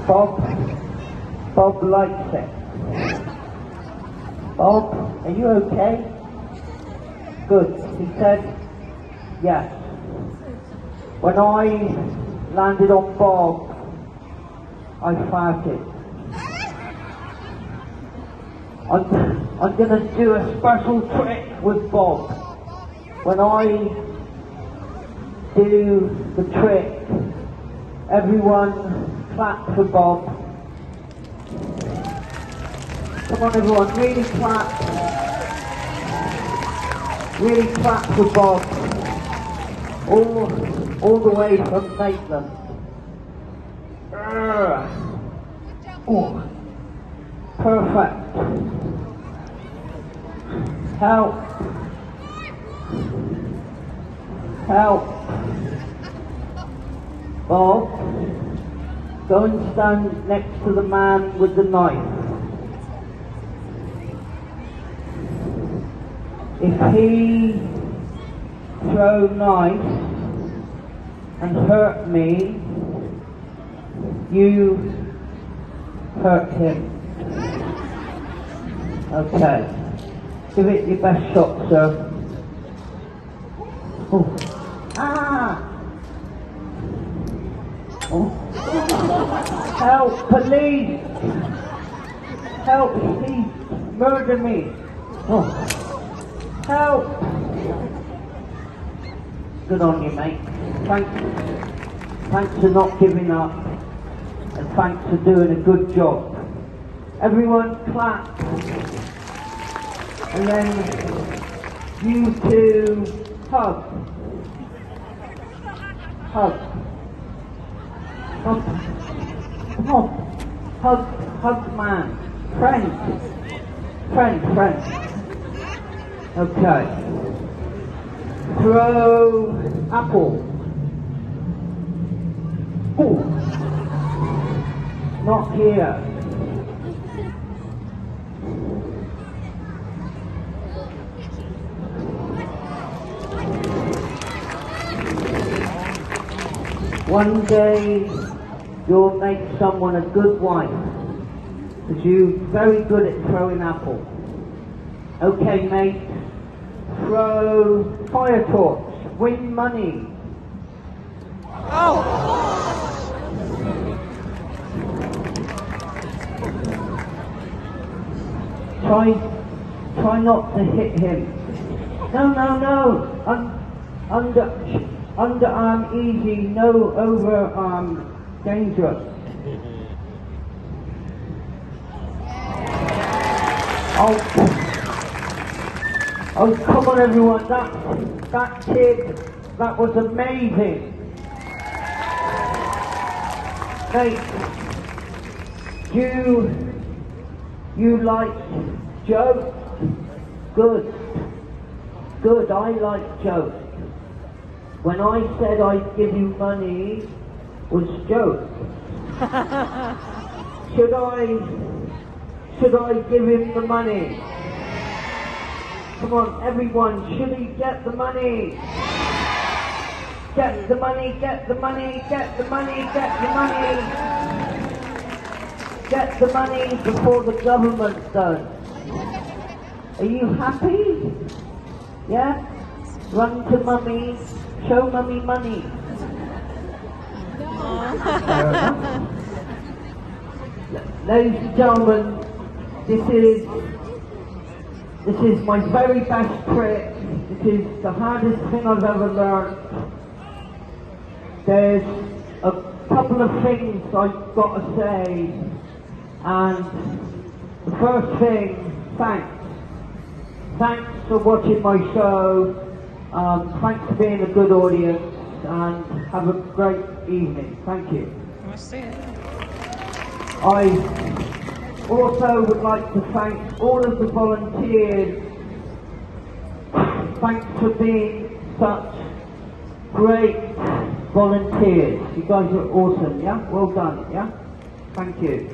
Bob. Bob likes it. Bob, are you okay? Good. He said, yes. When I landed on Bob, I farted. I'm going to do a special trick with Bob. When I do the trick, everyone clap for Bob. Come on everyone, really clap. Really clap for Bob. All the way from Maitland. Oh, perfect. Help. Help. Bob, go and stand next to the man with the knife. If he throw knife and hurt me, you hurt him. Okay. Give it your best shot, sir. Oh. Ah! Oh. Help, police! Help, he murdered me! Oh. Help! Good on you, mate. Thanks for not giving up, and thanks for doing a good job. Everyone clap, and then you two hug. Hug. Hug. Come on. Hug man. Friend. Okay. Throw apple. Oh. Not here. One day you'll make someone a good wife, because you're very good at throwing apple. Okay, mate. Throw fire torch. Win money. Oh! Try not to hit him. No. Underarm easy, no overarm dangerous. Oh, come on everyone, that kid, that was amazing. Mate, you like jokes? Good, I like jokes. When I said I'd give you money, was joke. Should I give him the money? Come on, everyone, should he get the money? Get the money, get the money, get the money, get the money. Get the money before the government does. Are you happy? Yeah? Run to mummy, show mummy money. Ladies and gentlemen, this is my very best trick. It is the hardest thing I've ever learned. There's a couple of things I've got to say, and the first thing, thanks. Thanks for watching my show. Thanks for being a good audience, and have a great evening. Thank you. I also would like to thank all of the volunteers. Thanks for being such great volunteers. You guys are awesome, yeah? Well done, yeah? Thank you.